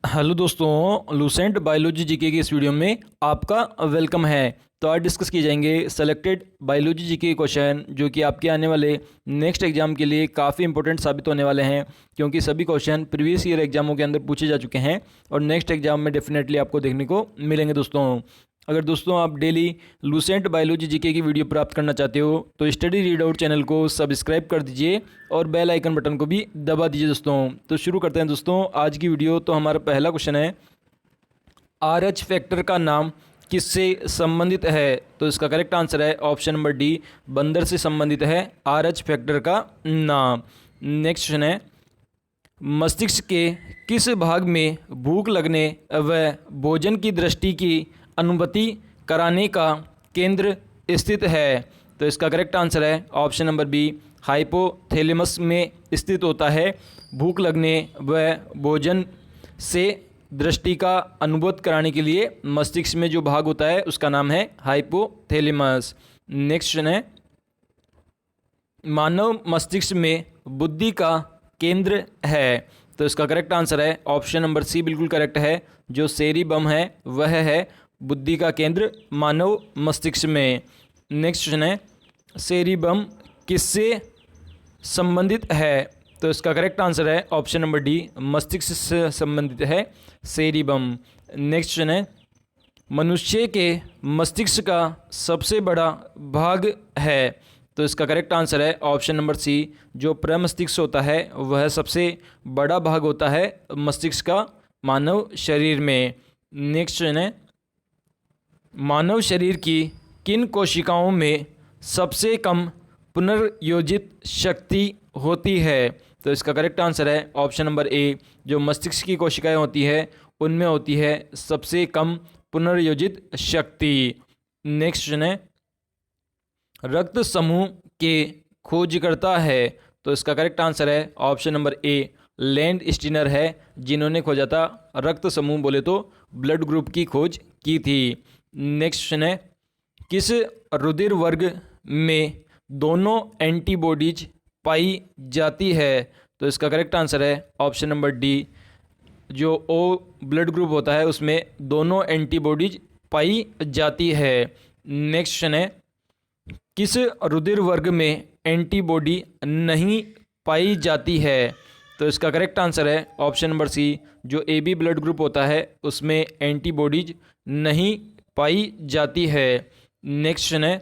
Hello दोस्तों, Lucent biology GK की इस वीडियो में आपका वेलकम है। तो आज डिस्कस किए जाएंगे सेलेक्टेड बायोलॉजी जीके क्वेश्चन जो कि आपके आने वाले नेक्स्ट एग्जाम के लिए काफ़ी इंपॉर्टेंट साबित होने वाले हैं, क्योंकि सभी क्वेश्चन प्रीवियस ईयर एग्जामों के अंदर पूछे जा चुके हैं और नेक्स्ट एग्जाम में डेफिनेटली आपको देखने को मिलेंगे। दोस्तों, अगर दोस्तों आप डेली लूसेंट बायोलॉजी जीके की वीडियो प्राप्त करना चाहते हो तो स्टडी रीड आउट चैनल को सब्सक्राइब कर दीजिए और बेल आइकन बटन को भी दबा दीजिए। दोस्तों, तो शुरू करते हैं दोस्तों आज की वीडियो। तो हमारा पहला क्वेश्चन है, RH फैक्टर का नाम किससे संबंधित है? तो इसका करेक्ट आंसर है ऑप्शन नंबर डी, बंदर से संबंधित है RH फैक्टर का नाम। नेक्स्ट क्वेश्चन है, मस्तिष्क के किस भाग में भूख लगने व भोजन की दृष्टि की अनुभूति कराने का केंद्र स्थित है? तो इसका करेक्ट आंसर है ऑप्शन नंबर बी, हाइपोथैलेमस में स्थित होता है। भूख लगने व भोजन से दृष्टि का अनुभूत कराने के लिए मस्तिष्क में जो भाग होता है उसका नाम है हाइपोथैलेमस। नेक्स्ट क्वेश्चन है, मानव मस्तिष्क में बुद्धि का केंद्र है? तो इसका करेक्ट आंसर है ऑप्शन नंबर सी, बिल्कुल करेक्ट है। जो सेरिबम है वह है बुद्धि का केंद्र मानव मस्तिष्क में। नेक्स्ट क्वेश्चन है, सेरिबम किससे संबंधित है? तो इसका करेक्ट आंसर है ऑप्शन नंबर डी, मस्तिष्क से संबंधित है सेरिबम। नेक्स्ट क्वेश्चन है, मनुष्य के मस्तिष्क का सबसे बड़ा भाग है? तो इसका करेक्ट आंसर है ऑप्शन नंबर सी, जो प्रमस्तिष्क होता है वह सबसे बड़ा भाग होता है मस्तिष्क का मानव शरीर में। नेक्स्ट क्वेश्चन है, मानव शरीर की किन कोशिकाओं में सबसे कम पुनर्योजित शक्ति होती है? तो इसका करेक्ट आंसर है ऑप्शन नंबर ए, जो मस्तिष्क की कोशिकाएं होती है उनमें होती है सबसे कम पुनर्योजित शक्ति। नेक्स्ट क्वेश्चन है, रक्त समूह के खोजकर्ता है? तो इसका करेक्ट आंसर है option number A, land Steiner है जिन्होंने खोजा था रक्त समूह, बोले तो ब्लड ग्रुप की खोज की थी। नेक्स्ट क्वेश्चन है, किस रुधिर वर्ग में दोनों एंटीबॉडीज पाई जाती है? तो इसका करेक्ट आंसर है ऑप्शन नंबर डी, जो ओ ब्लड ग्रुप होता है उसमें दोनों एंटीबॉडीज पाई जाती है। नेक्स्ट क्वेश्चन है, किस रुधिर वर्ग में एंटीबॉडी नहीं पाई जाती है? तो इसका करेक्ट आंसर है ऑप्शन नंबर सी, जो AB ब्लड ग्रुप होता है उसमें एंटीबॉडीज नहीं पाई जाती है। नेक्स्ट क्वेश्चन है,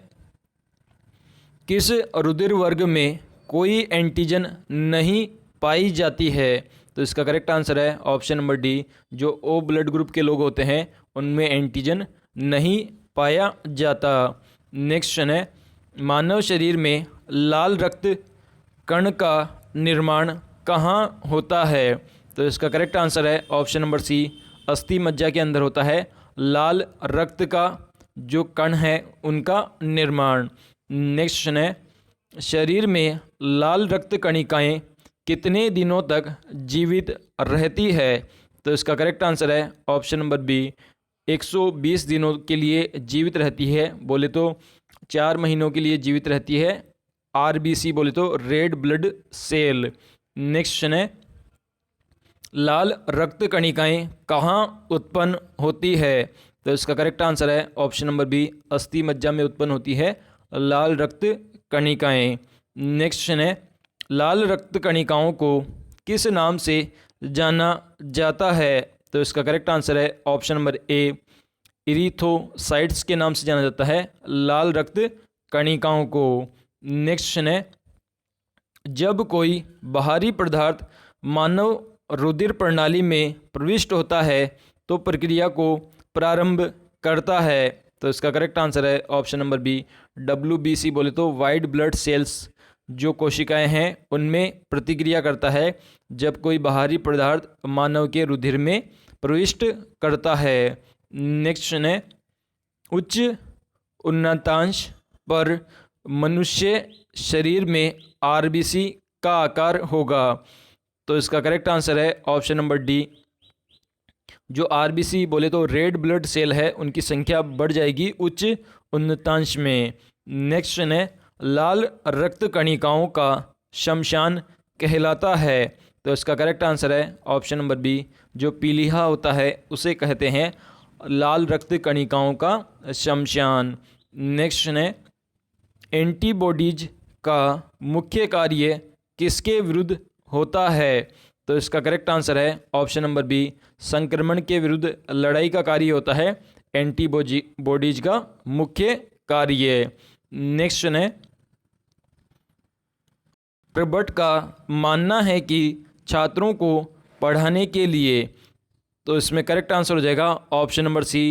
किस रुधिर वर्ग में कोई एंटीजन नहीं पाई जाती है? तो इसका करेक्ट आंसर है ऑप्शन नंबर डी, जो O ब्लड ग्रुप के लोग होते हैं उनमें एंटीजन नहीं पाया जाता। नेक्स्ट क्वेश्चन है, मानव शरीर में लाल रक्त कण का निर्माण कहाँ होता है? तो इसका करेक्ट आंसर है ऑप्शन नंबर सी, अस्थि मज्जा के अंदर होता है लाल रक्त का जो कण है उनका निर्माण। नेक्स्ट क्वेश्चन है, शरीर में लाल रक्त कणिकाएँ कितने दिनों तक जीवित रहती है? तो इसका करेक्ट आंसर है ऑप्शन नंबर बी, 120 दिनों के लिए जीवित रहती है, बोले तो 4 महीनों के लिए जीवित रहती है। RBC बोले तो red blood cell. Next question है, लाल रक्त कणिकाएँ कहाँ उत्पन्न होती है? तो इसका करेक्ट आंसर है ऑप्शन नंबर बी, अस्थि मज्जा में उत्पन्न होती है लाल रक्त कणिकाएँ। नेक्स्ट क्वेश्चन है, लाल रक्त कणिकाओं को किस नाम से जाना जाता है? तो इसका करेक्ट आंसर है ऑप्शन नंबर ए, इरिथोसाइट्स के नाम से जाना जाता है लाल रक्त कणिकाओं को। नेक्स्ट क्वेश्चन है, जब कोई बाहरी पदार्थ मानव रुधिर प्रणाली में प्रविष्ट होता है तो प्रक्रिया को प्रारंभ करता है? तो इसका करेक्ट आंसर है ऑप्शन नंबर बी, WBC बोले तो वाइट ब्लड सेल्स जो कोशिकाएं हैं उनमें प्रतिक्रिया करता है जब कोई बाहरी पदार्थ मानव के रुधिर में प्रविष्ट करता है। नेक्स्ट क्वेश्चन है, उच्च उन्नतांश पर मनुष्य शरीर में RBC का आकार होगा? तो इसका करेक्ट आंसर है ऑप्शन नंबर डी, जो RBC बोले तो रेड ब्लड सेल है उनकी संख्या बढ़ जाएगी उच्च उन्नतांश में। नेक्स्ट क्वेश्चन है, लाल रक्त कणिकाओं का शमशान कहलाता है? तो इसका करेक्ट आंसर है ऑप्शन नंबर बी, जो पीलिया होता है उसे कहते हैं लाल रक्त कणिकाओं का शमशान। नेक्स्ट है, एंटीबॉडीज का मुख्य कार्य किसके विरुद्ध होता है? तो इसका करेक्ट आंसर है ऑप्शन नंबर बी, संक्रमण के विरुद्ध लड़ाई का कार्य होता है एंटीबॉडीज का मुख्य कार्य। नेक्स्ट है, प्रबट का मानना है कि छात्रों को पढ़ाने के लिए, तो इसमें करेक्ट आंसर हो जाएगा ऑप्शन नंबर सी,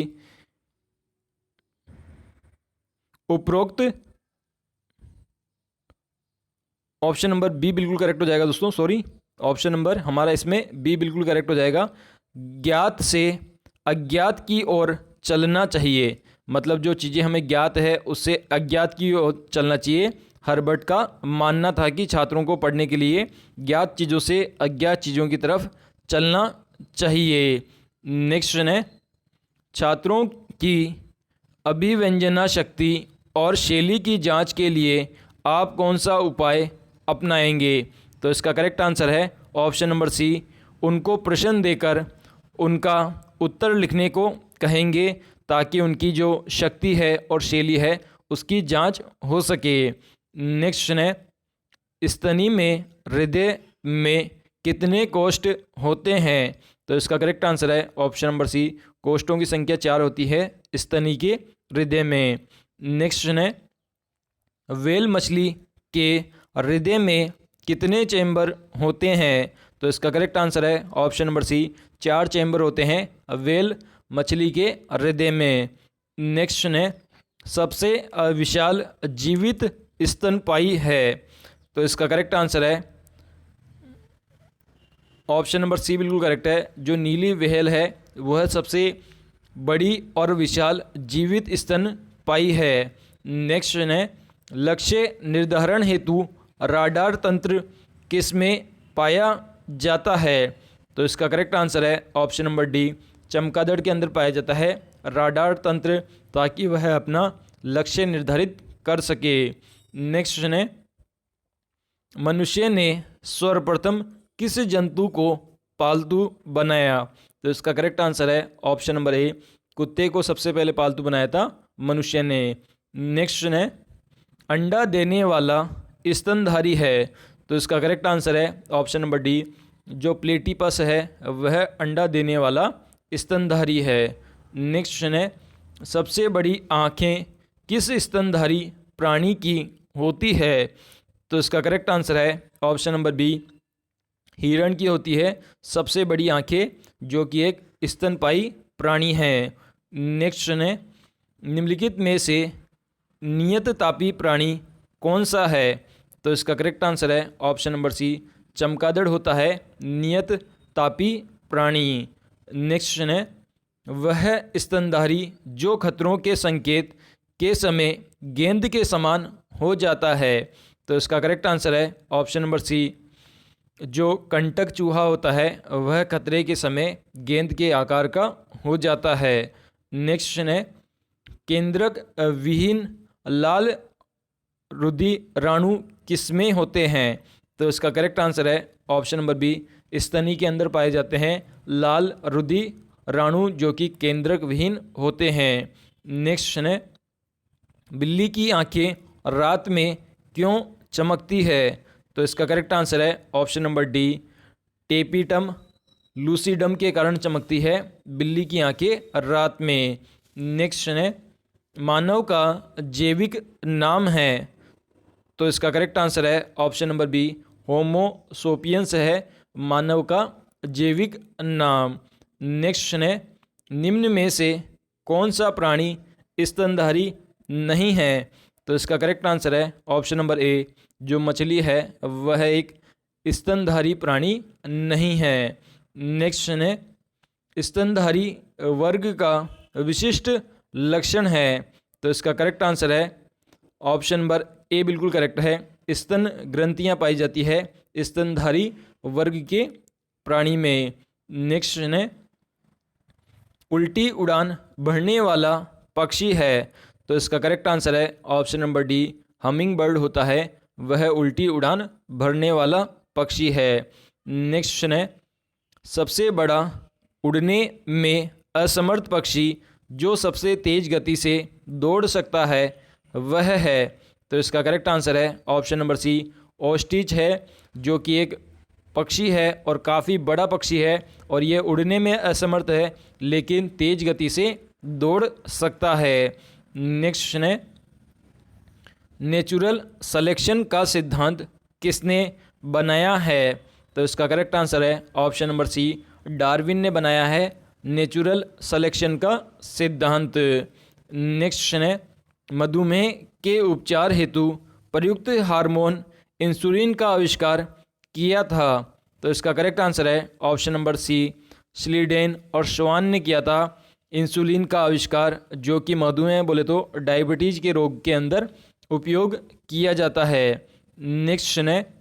उपरोक्त। ऑप्शन नंबर बी बिल्कुल करेक्ट हो जाएगा दोस्तों, सॉरी, ऑप्शन नंबर हमारा इसमें बी बिल्कुल करेक्ट हो जाएगा। ज्ञात से अज्ञात की ओर चलना चाहिए, मतलब जो चीज़ें हमें ज्ञात है उससे अज्ञात की ओर चलना चाहिए। हर्बर्ट का मानना था कि छात्रों को पढ़ने के लिए ज्ञात चीज़ों से अज्ञात चीज़ों की तरफ चलना चाहिए। नेक्स्ट है, छात्रों की अभिव्यंजना शक्ति और शैली की जांच के लिए आप कौन सा उपाय अपनाएंगे? तो इसका करेक्ट आंसर है ऑप्शन नंबर सी, उनको प्रश्न देकर उनका उत्तर लिखने को कहेंगे ताकि उनकी जो शक्ति है और शैली है उसकी जांच हो सके। नेक्स्ट है, स्तनी में हृदय में कितने कोष्ठ होते हैं? तो इसका करेक्ट आंसर है ऑप्शन नंबर सी, कोष्ठों की संख्या 4 होती है स्तनी के हृदय में। नेक्स्ट है, व्हेल मछली के हृदय में कितने चैम्बर होते हैं? तो इसका करेक्ट आंसर है ऑप्शन नंबर सी, 4 चैम्बर होते हैं व्हेल मछली के हृदय में। नेक्स्ट है, सबसे विशाल जीवित स्तनपायी है? तो इसका करेक्ट आंसर है ऑप्शन नंबर सी बिल्कुल करेक्ट है, जो नीली व्हेल है वह सबसे बड़ी और विशाल जीवित स्तनपायी है। नेक्स्ट है, लक्ष्य निर्धारण हेतु राडार तंत्र किसमें पाया जाता है? तो इसका करेक्ट आंसर है ऑप्शन नंबर डी, चमगादड़ के अंदर पाया जाता है राडार तंत्र, ताकि वह अपना लक्ष्य निर्धारित कर सके। नेक्स्ट है, मनुष्य ने सर्वप्रथम किस जंतु को पालतू बनाया? तो इसका करेक्ट आंसर है ऑप्शन नंबर ए, कुत्ते को सबसे पहले पालतू बनाया था मनुष्य ने। नेक्स्ट है, अंडा देने वाला स्तनधारी है? तो इसका करेक्ट आंसर है ऑप्शन नंबर डी, जो प्लेटिपस है वह अंडा देने वाला स्तनधारी है। नेक्स्ट है, सबसे बड़ी आँखें किस स्तनधारी प्राणी की होती है? तो इसका करेक्ट आंसर है ऑप्शन नंबर बी, हिरण की होती है सबसे बड़ी आँखें, जो कि एक स्तनपायी प्राणी है। नेक्स्ट है, निम्नलिखित में से नियत तापी प्राणी कौन सा है? तो इसका करेक्ट आंसर है ऑप्शन नंबर सी, चमगादड़ होता है नियत तापी प्राणी। नेक्स्ट है, वह स्तनधारी जो खतरों के संकेत के समय गेंद के समान हो जाता है? तो इसका करेक्ट आंसर है ऑप्शन नंबर सी, जो कंटक चूहा होता है वह खतरे के समय गेंद के आकार का हो जाता है। नेक्स्ट है, केंद्रक विहीन लाल रुधिराणु किसमें होते हैं? तो इसका करेक्ट आंसर है ऑप्शन नंबर बी, स्तनी के अंदर पाए जाते हैं लाल रुधिराणु, जो कि केंद्रक विहीन होते हैं। नेक्स्ट है, बिल्ली की आंखें रात में क्यों चमकती है? तो इसका करेक्ट आंसर है option number D, tapetum lucidum के कारण चमकती है बिल्ली की आंखें रात में। नेक्स्ट है, मानव का जैविक नाम है? तो इसका करेक्ट आंसर है ऑप्शन नंबर बी, होमो सोपियंस है मानव का जैविक नाम। नेक्स्ट है, निम्न में से कौन सा प्राणी स्तनधारी नहीं है? तो इसका करेक्ट आंसर है ऑप्शन नंबर ए, जो मछली है वह एक स्तनधारी प्राणी नहीं है। नेक्स्ट है, स्तनधारी वर्ग का विशिष्ट लक्षण है? तो इसका करेक्ट आंसर है ऑप्शन नंबर ए बिल्कुल करेक्ट है, स्तन ग्रंथियां पाई जाती है स्तनधारी वर्ग के प्राणी में। नेक्स्ट है, उल्टी उड़ान भरने वाला पक्षी है? तो इसका करेक्ट आंसर है option number D, humming bird होता है वह उल्टी उड़ान भरने वाला पक्षी है। नेक्स्ट क्वेश्चन है, सबसे बड़ा उड़ने में असमर्थ पक्षी जो सबसे तेज गति से दौड़ सकता है वह है। तो इसका करेक्ट आंसर है ऑप्शन नंबर सी, ऑस्ट्रिच है, जो कि एक पक्षी है और काफ़ी बड़ा पक्षी है और ये उड़ने में असमर्थ है लेकिन तेज गति से दौड़ सकता है। नेक्स्ट क्वेश्चन है, नेचुरल सिलेक्शन का सिद्धांत किसने बनाया है। तो इसका करेक्ट आंसर है ऑप्शन नंबर सी, डार्विन ने बनाया है नेचुरल सिलेक्शन का सिद्धांत। नेक्स्ट क्वेश्चन है, मधुमेह के उपचार हेतु प्रयुक्त हार्मोन इंसुलिन का आविष्कार किया था। तो इसका करेक्ट आंसर है ऑप्शन नंबर सी, स्लीडेन और श्वान ने किया था इंसुलिन का आविष्कार, जो कि मधुमेह बोले तो डायबिटीज के रोग के अंदर उपयोग किया जाता है। नेक्स्ट क्वेश्चन है,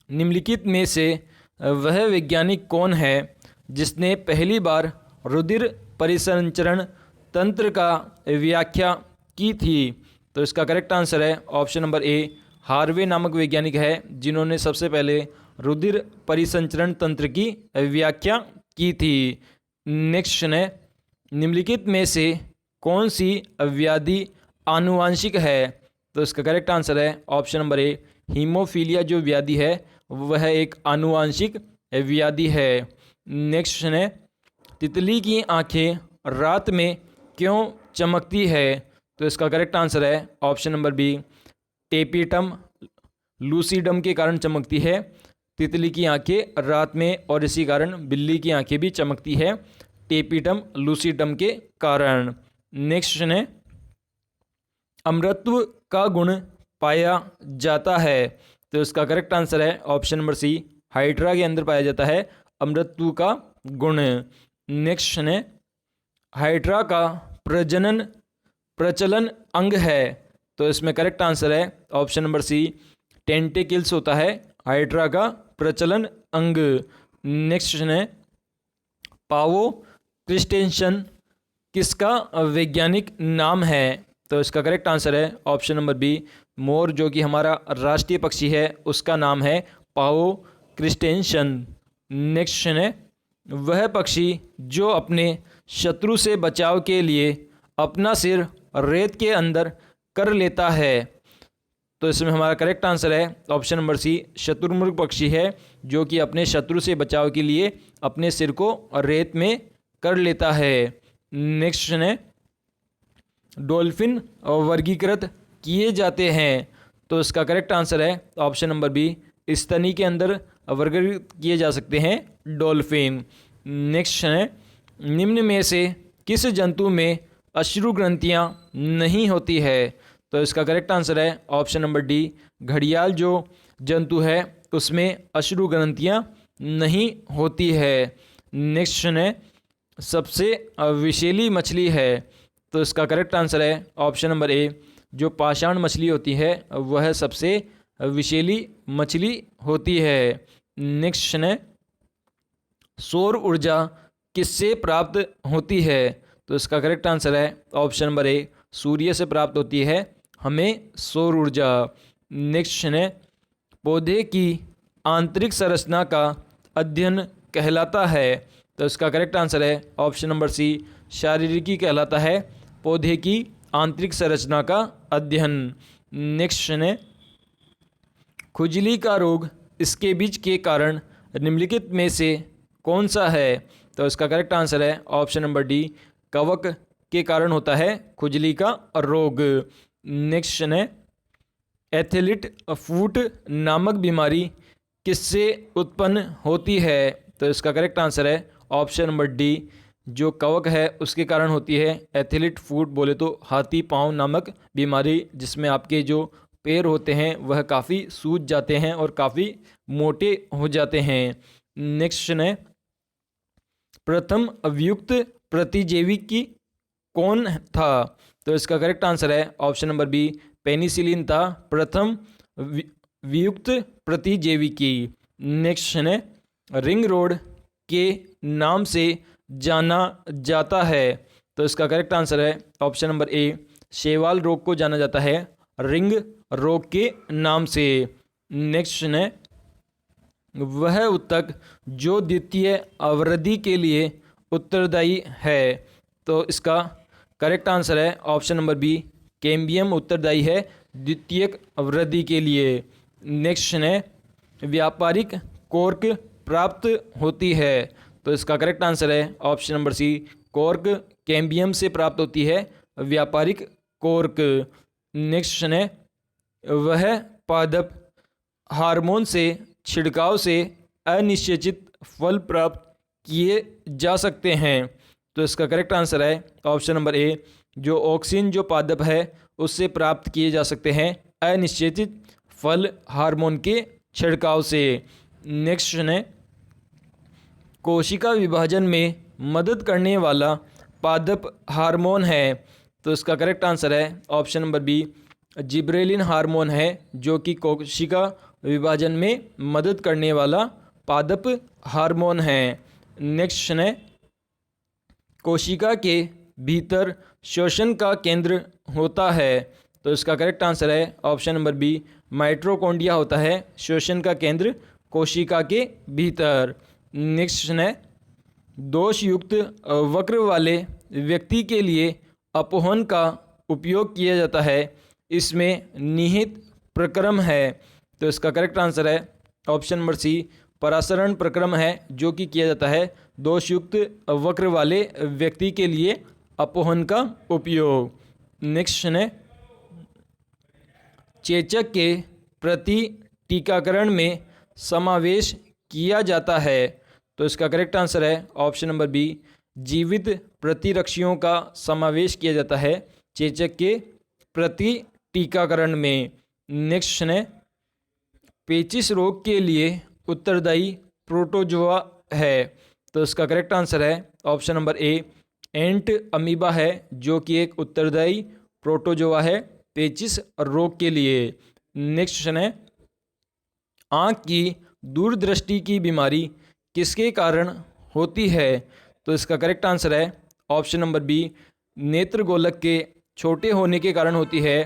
निम्नलिखित में से वह वैज्ञानिक कौन है जिसने पहली बार रुधिर परिसंचरण तंत्र का व्याख्या की थी। तो इसका करेक्ट आंसर है ऑप्शन नंबर ए, हार्वे नामक वैज्ञानिक है जिन्होंने सबसे पहले रुधिर परिसंचरण तंत्र की व्याख्या की थी। नेक्स्ट क्वेश्चन है, निम्नलिखित में से कौन सी व्याधि आनुवांशिक है। तो इसका करेक्ट आंसर है ऑप्शन नंबर ए, हीमोफीलिया जो व्याधि है वह एक आनुवांशिक व्याधि है। नेक्स्ट क्वेश्चन है, तितली की आंखें रात में क्यों चमकती है। तो इसका करेक्ट आंसर है option number B, tapetum lucidum के कारण चमकती है तितली की आंखें रात में, और इसी कारण बिल्ली की आंखें भी चमकती है टेपिटम लूसीडम के कारण। नेक्स्ट क्वेश्चन है, अमृतत्व का गुण पाया जाता है। तो इसका करेक्ट आंसर है ऑप्शन नंबर सी, हाइड्रा के अंदर पाया जाता है अमृतत्व का गुण। नेक्स्ट क्वेश्चन है, हाइड्रा का प्रचलन अंग है। तो इसमें करेक्ट आंसर है ऑप्शन नंबर सी, टेंटिकल्स होता है हाइड्रा का प्रचलन अंग। नेक्स्ट क्वेश्चन है, पावो क्रिस्टेंसन किसका वैज्ञानिक नाम है। तो इसका करेक्ट आंसर है ऑप्शन नंबर बी, मोर जो कि हमारा राष्ट्रीय पक्षी है उसका नाम है पावो क्रिस्टेंसन। नेक्स्ट क्वेश्चन है, वह पक्षी जो अपने शत्रु से बचाव के लिए अपना सिर रेत के अंदर कर लेता है। तो इसमें हमारा करेक्ट आंसर है ऑप्शन नंबर सी, शत्रुमुर्ग पक्षी है जो कि अपने शत्रु से बचाव के लिए अपने सिर को रेत में कर लेता है। नेक्स्ट क्वेश्चन है, डॉल्फिन वर्गीकृत किए जाते हैं। तो इसका करेक्ट आंसर है ऑप्शन नंबर बी, स्तनी के अंदर वर्गीकृत किए जा सकते हैं डॉल्फिन। नेक्स्ट क्वेश्चन है, निम्न में से किस जंतु में अश्रु ग्रंथियाँ नहीं होती है। तो इसका करेक्ट आंसर है ऑप्शन नंबर डी, घड़ियाल जो जंतु है उसमें अश्रु ग्रंथियाँ नहीं होती है। नेक्स्ट क्वेश्चन है, सबसे विषैली मछली है। तो इसका करेक्ट आंसर है ऑप्शन नंबर ए, जो पाषाण मछली होती है वह सबसे विषैली मछली होती है। नेक्स्ट क्वेश्चन है, सौर ऊर्जा किससे प्राप्त होती है। तो इसका करेक्ट आंसर है ऑप्शन नंबर ए, सूर्य से प्राप्त होती है हमें सौर ऊर्जा। नेक्स्ट क्वेश्चन है, पौधे की आंतरिक संरचना का अध्ययन कहलाता है। तो इसका करेक्ट आंसर है ऑप्शन नंबर सी, शारीरिकी कहलाता है पौधे की आंतरिक संरचना का अध्ययन। नेक्स्ट क्वेश्चन है, खुजली का रोग इसके बीज के कारण निम्नलिखित में से कौन सा है। तो इसका करेक्ट आंसर है ऑप्शन नंबर डी, कवक के कारण होता है खुजली का रोग। नेक्स्ट क्वेश्चन है, एथलीट फूट नामक बीमारी किससे उत्पन्न होती है। तो इसका करेक्ट आंसर है ऑप्शन नंबर डी, जो कवक है उसके कारण होती है एथलीट फूट बोले तो हाथी पाँव नामक बीमारी, जिसमें आपके जो पैर होते हैं वह काफ़ी सूज जाते हैं और काफ़ी मोटे हो जाते हैं। नेक्स्ट क्वेश्चन है, प्रथम अभियुक्त प्रतिजैविकी कौन था। तो इसका करेक्ट आंसर है ऑप्शन नंबर बी, पेनिसिलिन था प्रथम वियुक्त प्रतिजैविकी। नेक्स्ट क्वेश्चन है, रिंग रोड के नाम से जाना जाता है। तो इसका करेक्ट आंसर है ऑप्शन नंबर ए, शैवाल रोग को जाना जाता है रिंग रोग के नाम से। नेक्स्ट क्वेश्चन है, वह ऊतक जो द्वितीय अवृद्धि के लिए उत्तरदायी है। तो इसका करेक्ट आंसर है ऑप्शन नंबर बी, कैम्बियम उत्तरदायी है द्वितीयक अवृद्धि के लिए। नेक्स्ट क्वेश्चन है, व्यापारिक कॉर्क प्राप्त होती है। तो इसका करेक्ट आंसर है option number C, cork cambium से प्राप्त होती है व्यापारिक कॉर्क। नेक्स्ट क्वेश्चन है, वह पादप हार्मोन से छिड़काव से अनिषेचित फल प्राप्त किए जा सकते हैं। तो इसका करेक्ट आंसर है ऑप्शन नंबर ए, जो ऑक्सिन जो पादप है उससे प्राप्त किए जा सकते हैं अनिषेचित फल हार्मोन के छिड़काव से। नेक्स्ट क्वेश्चन है, कोशिका विभाजन में मदद करने वाला पादप हार्मोन है। तो इसका करेक्ट आंसर है option number B, gibberellin hormone है जो कि कोशिका विभाजन में मदद करने वाला पादप हार्मोन है। नेक्स्ट क्वेश्चन है, कोशिका के भीतर श्वसन का केंद्र होता है। तो इसका करेक्ट आंसर है ऑप्शन नंबर बी, माइटोकॉन्ड्रिया होता है श्वसन का केंद्र कोशिका के भीतर। नेक्स्ट क्वेश्चन है, दोषयुक्त वक्र वाले व्यक्ति के लिए अपहरण का उपयोग किया जाता है, इसमें निहित प्रक्रम है। तो इसका करेक्ट आंसर है ऑप्शन नंबर सी, परासरण प्रक्रम है जो कि किया जाता है दोषयुक्त वक्र वाले व्यक्ति के लिए अपहरण का उपयोग। नेक्स्ट क्वेश्चन है, चेचक के प्रति टीकाकरण में समावेश किया जाता है। तो इसका करेक्ट आंसर है ऑप्शन नंबर बी, जीवित प्रतिरक्षियों का समावेश किया जाता है चेचक के प्रति टीकाकरण में। नेक्स्ट क्वेश्चन है, पेचिश रोग के लिए उत्तरदायी प्रोटोजोआ है। तो इसका करेक्ट आंसर है option number A, ant amoeba है जो कि एक उत्तरदायी प्रोटोजोआ है पेचिश रोग के लिए। नेक्स्ट क्वेश्चन है, आँख की दूरदृष्टि की बीमारी किसके कारण होती है। तो इसका करेक्ट आंसर है ऑप्शन नंबर बी, नेत्र गोलक के छोटे होने के कारण होती है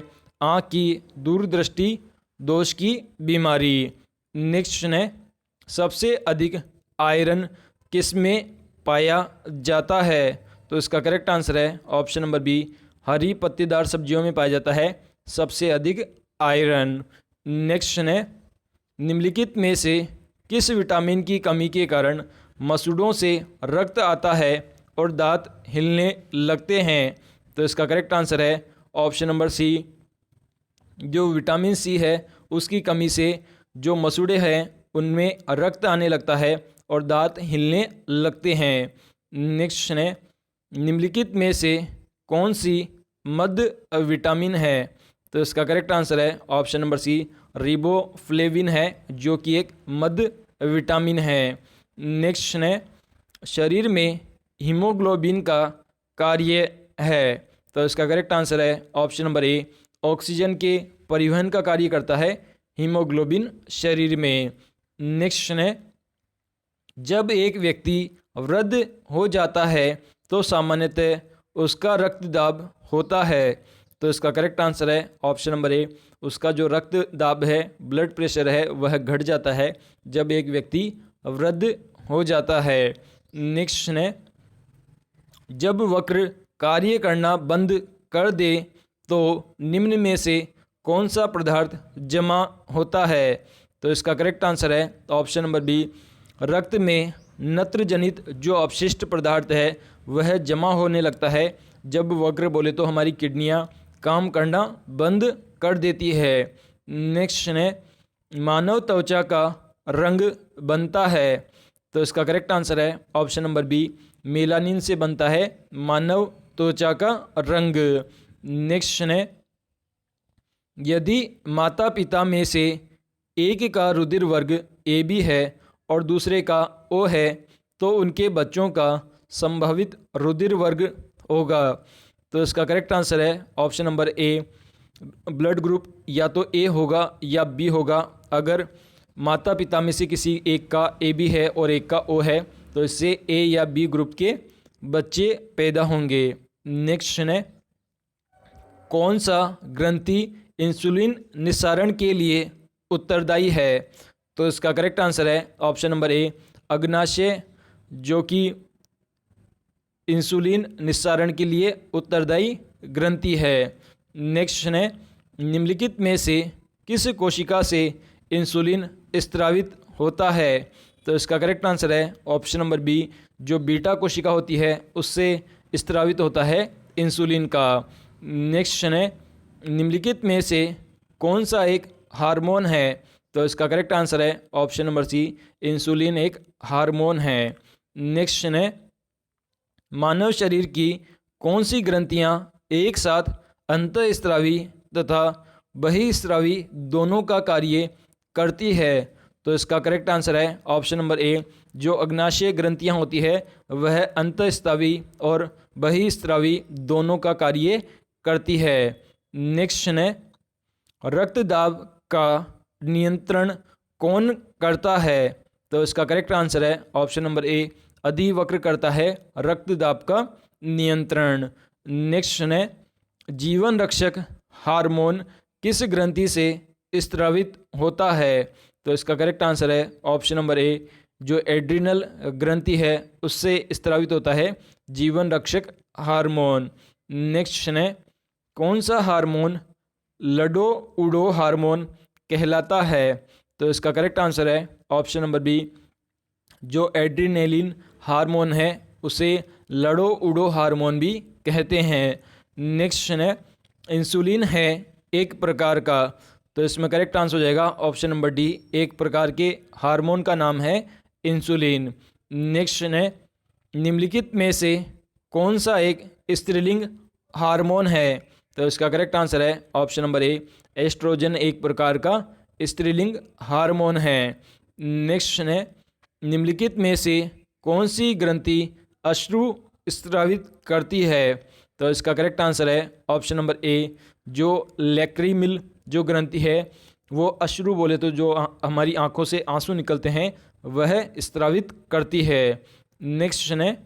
आँख की दूरदृष्टि दोष की बीमारी। नेक्स्ट क्वेश्चन है, सबसे अधिक आयरन किस में पाया जाता है। तो इसका करेक्ट आंसर है ऑप्शन नंबर बी, हरी पत्तेदार सब्जियों में पाया जाता है सबसे अधिक आयरन। नेक्स्ट क्वेश्चन है, निम्नलिखित में से किस विटामिन की कमी के कारण मसूड़ों से रक्त आता है और दांत हिलने लगते हैं। तो इसका करेक्ट आंसर है ऑप्शन नंबर सी, जो विटामिन सी है उसकी कमी से जो मसूड़े हैं उनमें रक्त आने लगता है और दांत हिलने लगते हैं। नेक्स्ट क्वेश्चन है, निम्नलिखित में से कौन सी मध्य विटामिन है। तो इसका करेक्ट आंसर है ऑप्शन नंबर सी, रिबोफ्लेविन है जो कि एक मध्य विटामिन है। नेक्स्ट क्वेश्चन है, शरीर में हीमोग्लोबिन का कार्य है। तो इसका करेक्ट आंसर है ऑप्शन नंबर ए, ऑक्सीजन के परिवहन का कार्य करता है हीमोग्लोबिन शरीर में। नेक्स्ट क्वेश्चन है, जब एक व्यक्ति वृद्ध हो जाता है तो सामान्यतः उसका रक्तदाब होता है। तो इसका करेक्ट आंसर है ऑप्शन नंबर ए, उसका जो रक्तदाब है ब्लड प्रेशर है वह घट जाता है जब एक व्यक्ति वृद्ध हो जाता है। नेक्स्ट क्वेश्चन है, जब वक्र कार्य करना बंद कर दे तो निम्न में से कौन सा पदार्थ जमा होता है। तो इसका करेक्ट आंसर है ऑप्शन नंबर बी, रक्त में नत्र जनित जो अपशिष्ट पदार्थ है वह जमा होने लगता है जब वक्र बोले तो हमारी किडनियां काम करना बंद कर देती है। नेक्स्ट क्वेश्चन है, मानव त्वचा का रंग बनता है। तो इसका करेक्ट आंसर है ऑप्शन नंबर बी, मेलानिन से बनता है मानव त्वचा का रंग। नेक्स्ट क्वेश्चन है, यदि माता पिता में से एक का रुधिर वर्ग AB है और दूसरे का O है तो उनके बच्चों का संभावित रुधिर वर्ग होगा। तो इसका करेक्ट आंसर है option number A, blood group या तो A होगा या B होगा। अगर माता पिता में से किसी एक का AB है और एक का O है तो इससे A या B ग्रुप के बच्चे पैदा होंगे। नेक्स्ट क्वेश्चन है, कौन सा ग्रंथि इंसुलिन निस्सारण के लिए उत्तरदायी है। तो इसका करेक्ट आंसर है ऑप्शन नंबर ए अग्नाशय, जो कि इंसुलिन निस्सारण के लिए उत्तरदायी ग्रंथि है। नेक्स्ट क्वेश्चन है, निम्नलिखित में से किस कोशिका से इंसुलिन स्त्रावित होता है? तो इसका करेक्ट आंसर है ऑप्शन नंबर बी, जो बीटा कोशिका होती है उससे स्त्रावित होता है इंसुलिन का। नेक्स्ट क्वेश्चन है, निम्नलिखित में से कौन सा एक हार्मोन है? तो इसका करेक्ट आंसर है ऑप्शन नंबर सी, इंसुलिन एक हार्मोन है। नेक्स्ट क्वेश्चन है, मानव शरीर की कौन सी ग्रंथियां एक साथ अंतःस्रावी तथा बहिःस्रावी दोनों का कार्य करती है? तो इसका करेक्ट आंसर है ऑप्शन नंबर ए, जो अग्नाशय ग्रंथियां होती है वह अंतःस्रावी और बहिःस्रावी दोनों का कार्य करती है। नेक्स्ट क्वेश्चन है, रक्तदाब का नियंत्रण कौन करता है? तो इसका करेक्ट आंसर है ऑप्शन नंबर ए, अधिवक्र करता है रक्तदाब का नियंत्रण। नेक्स्ट क्वेश्चन है, जीवन रक्षक हार्मोन किस ग्रंथि से स्रावित होता है? तो इसका करेक्ट आंसर है ऑप्शन नंबर ए, जो एड्रिनल ग्रंथि है उससे स्रावित होता है जीवन रक्षक हार्मोन। नेक्स्ट क्वेश्चन है, कौन सा हार्मोन लडो उडो हार्मोन कहलाता है? तो इसका करेक्ट आंसर है ऑप्शन नंबर बी, जो एड्रिनेलिन हार्मोन है उसे लडो उडो हार्मोन भी कहते हैं। नेक्स्ट क्वेश्चन है, इंसुलिन है एक प्रकार का, तो इसमें करेक्ट आंसर हो जाएगा ऑप्शन नंबर डी, एक प्रकार के हार्मोन का नाम है इंसुलिन। नेक्स्ट क्वेश्चन है, निम्नलिखित में से कौन सा एक स्त्रीलिंग हार्मोन है? तो इसका करेक्ट आंसर है ऑप्शन नंबर ए, एस्ट्रोजन एक प्रकार का स्त्रीलिंग हार्मोन है। नेक्स्ट क्वेश्चन है, निम्नलिखित में से कौन सी ग्रंथि अश्रु स्रावित करती है? तो इसका करेक्ट आंसर है ऑप्शन नंबर ए, जो लैक्रीमिल जो ग्रंथि है वो अश्रु बोले तो जो हमारी आंखों से आंसू निकलते हैं वह स्रावित करती है। नेक्स्ट क्वेश्चन है,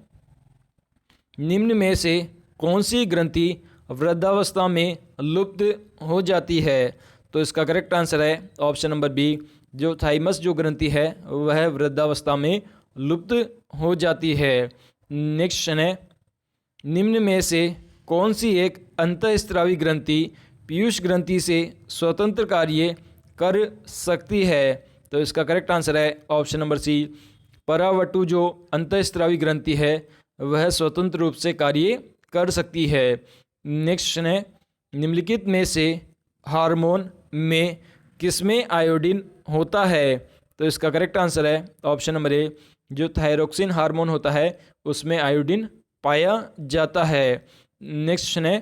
निम्न में से कौन सी ग्रंथि वृद्धावस्था में लुप्त हो जाती है? तो इसका करेक्ट आंसर है ऑप्शन नंबर बी, जो थाइमस जो ग्रंथि है वह वृद्धावस्था में लुप्त हो जाती है। नेक्स्ट क्वेश्चन है, निम्न में से कौन सी एक अंतःस्रावी ग्रंथि पीयूष ग्रंथि से स्वतंत्र कार्य कर सकती है? तो इसका करेक्ट आंसर है ऑप्शन नंबर सी, परावटु जो अंतःस्रावी ग्रंथि है वह स्वतंत्र रूप से कार्य कर सकती है। नेक्स्ट क्वेश्चन है, निम्नलिखित में से हार्मोन में किसमें आयोडीन होता है? तो इसका करेक्ट आंसर है ऑप्शन नंबर ए, जो थायरोक्सिन हार्मोन होता है उसमें आयोडीन पाया जाता है। नेक्स्ट क्वेश्चन है,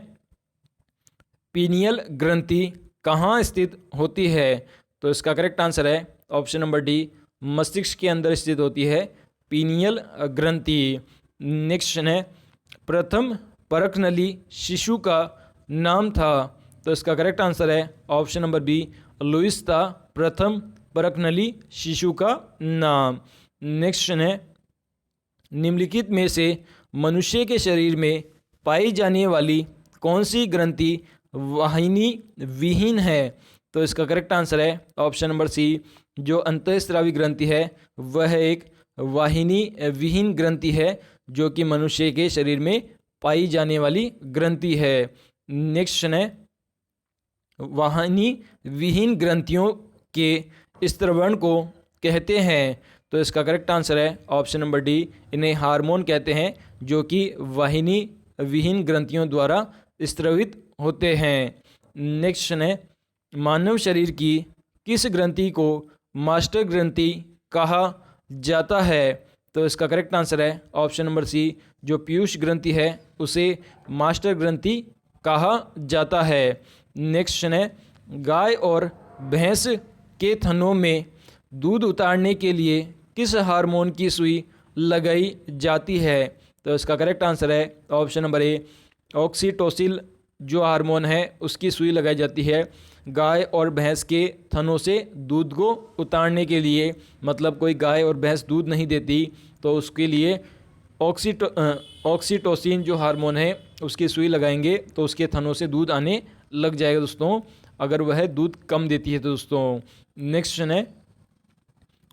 पीनियल ग्रंथि कहाँ स्थित होती है? तो इसका करेक्ट आंसर है ऑप्शन नंबर डी, मस्तिष्क के अंदर स्थित होती है पीनियल ग्रंथि। नेक्स्ट क्वेश्चन है, प्रथम परखनली शिशु का नाम था? तो इसका करेक्ट आंसर है ऑप्शन नंबर बी, लुईस था प्रथम परखनली शिशु का नाम। नेक्स्ट क्वेश्चन है, निम्नलिखित में से मनुष्य के शरीर में पाई जाने वाली कौन सी ग्रंथि वाहिनी विहीन है? तो इसका करेक्ट आंसर है ऑप्शन नंबर सी, जो अंतःस्रावी ग्रंथि है वह एक वाहिनी विहीन ग्रंथि है जो कि मनुष्य के शरीर में पाई जाने वाली ग्रंथि है। नेक्स्ट क्वेश्चन है, वाहिनी विहीन ग्रंथियों के स्त्रवण को कहते हैं? तो इसका करेक्ट आंसर है ऑप्शन नंबर डी, इन्हें हार्मोन कहते हैं जो कि वाहिनी विहीन ग्रंथियों द्वारा स्त्रवित होते हैं। नेक्स्ट क्वेश्चन है, मानव शरीर की किस ग्रंथि को मास्टर ग्रंथि कहा जाता है? तो इसका करेक्ट आंसर है ऑप्शन नंबर सी, जो पीयूष ग्रंथि है उसे मास्टर ग्रंथि कहा जाता है। नेक्स्ट क्वेश्चन है, गाय और भैंस के थनों में दूध उतारने के लिए किस हार्मोन की सुई लगाई जाती है? तो इसका करेक्ट आंसर है ऑप्शन नंबर ए, ऑक्सीटोसिन जो हार्मोन है उसकी सुई लगाई जाती है गाय और भैंस के थनों से दूध को उतारने के लिए। मतलब कोई गाय और भैंस दूध नहीं देती तो उसके लिए ऑक्सीटोसिन जो हार्मोन है उसकी सुई लगाएंगे तो उसके थनों से दूध आने लग जाएगा दोस्तों, अगर वह दूध कम देती है तो दोस्तों। नेक्स्ट क्वेश्चन है,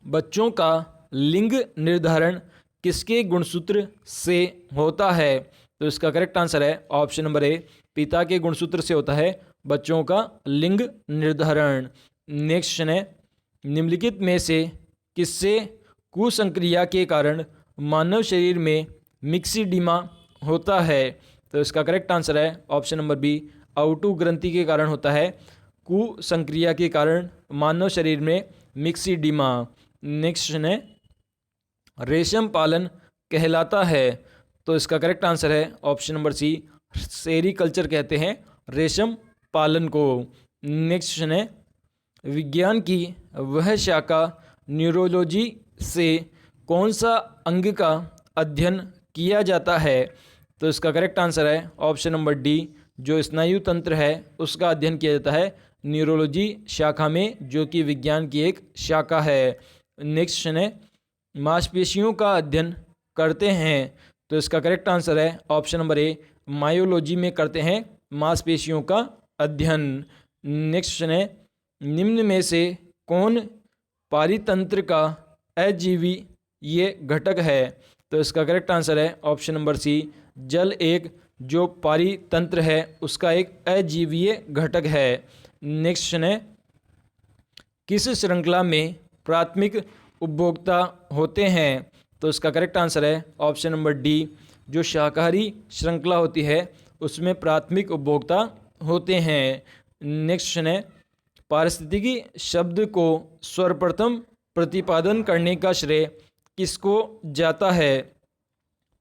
बच्चों का लिंग निर्धारण किसके गुणसूत्र से होता है? तो इसका करेक्ट आंसर है ऑप्शन नंबर ए, पिता के गुणसूत्र से होता है बच्चों का लिंग निर्धारण। नेक्स्ट क्वेश्चन है, निम्नलिखित में से किससे कुसंक्रिया के कारण मानव शरीर में मिक्सिडिमा होता है? तो इसका करेक्ट आंसर है ऑप्शन नंबर बी, आउटू ग्रंथि के कारण होता है कुसंक्रिया के कारण मानव शरीर में मिक्सिडिमा। नेक्स्ट क्वेश्चन है, रेशम पालन कहलाता है? तो इसका करेक्ट आंसर है ऑप्शन नंबर सी, सेरीकल्चर कहते हैं रेशम पालन को। नेक्स्ट क्वेश्चन है, विज्ञान की वह शाखा न्यूरोलॉजी से कौन सा अंग का अध्ययन किया जाता है? तो इसका करेक्ट आंसर है ऑप्शन नंबर डी, जो स्नायु तंत्र है उसका अध्ययन किया जाता है न्यूरोलॉजी शाखा में, जो कि विज्ञान की एक शाखा है। नेक्स्ट क्वेश्चन है, मांसपेशियों का अध्ययन करते हैं? तो इसका करेक्ट आंसर है ऑप्शन नंबर ए, मायोलॉजी में करते हैं मांसपेशियों का अध्ययन। नेक्स्ट क्वेश्चन है, निम्न में से कौन पारितंत्र का अजीवीय घटक है? तो इसका करेक्ट आंसर है ऑप्शन नंबर सी, जल एक जो पारितंत्र है उसका एक अजीवीय घटक है। नेक्स्ट क्वेश्चन है, किस श्रृंखला में प्राथमिक उपभोक्ता होते हैं? तो इसका करेक्ट आंसर है ऑप्शन नंबर डी, जो शाकाहारी श्रृंखला होती है उसमें प्राथमिक उपभोक्ता होते हैं। नेक्स्ट क्वेश्चन है, पारिस्थितिकी शब्द को सर्वप्रथम प्रतिपादन करने का श्रेय किसको जाता है?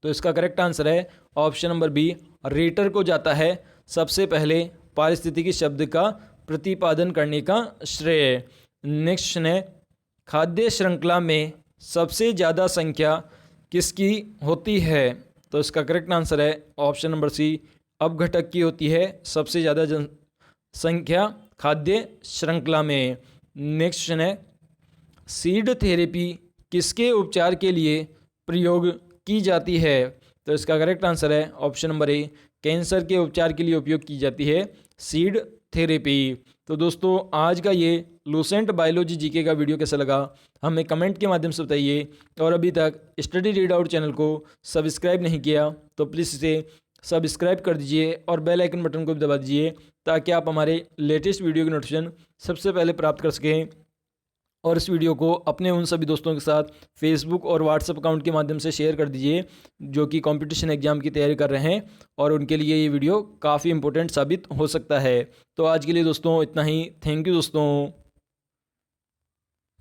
तो इसका करेक्ट आंसर है ऑप्शन नंबर बी, रेटर को जाता है सबसे पहले पारिस्थितिकी शब्द का प्रतिपादन करने का श्रेय। नेक्स्ट क्वेश्चन है, खाद्य श्रृंखला में सबसे ज़्यादा संख्या किसकी होती है? तो इसका करेक्ट आंसर है ऑप्शन नंबर सी, अपघटक की होती है सबसे ज़्यादा संख्या खाद्य श्रृंखला में। नेक्स्ट क्वेश्चन है, सीड थेरेपी किसके उपचार के लिए प्रयोग की जाती है? तो इसका करेक्ट आंसर है ऑप्शन नंबर ए, कैंसर के उपचार के लिए उपयोग की जाती है सीड थेरेपी। तो दोस्तों आज का ये लूसेंट बायोलॉजी जीके का वीडियो कैसा लगा हमें कमेंट के माध्यम से बताइए, और अभी तक स्टडी रीड आउट चैनल को सब्सक्राइब नहीं किया तो प्लीज़ इसे सब्सक्राइब कर दीजिए और बेल आइकन बटन को भी दबा दीजिए ताकि आप हमारे लेटेस्ट वीडियो की नोटिफिकेशन सबसे पहले प्राप्त कर सकें। और इस वीडियो को अपने उन सभी दोस्तों के साथ फेसबुक और व्हाट्सएप अकाउंट के माध्यम से शेयर कर दीजिए जो कि कंपटीशन एग्जाम की तैयारी कर रहे हैं, और उनके लिए ये वीडियो काफ़ी इंपॉर्टेंट साबित हो सकता है। तो आज के लिए दोस्तों इतना ही। थैंक यू दोस्तों।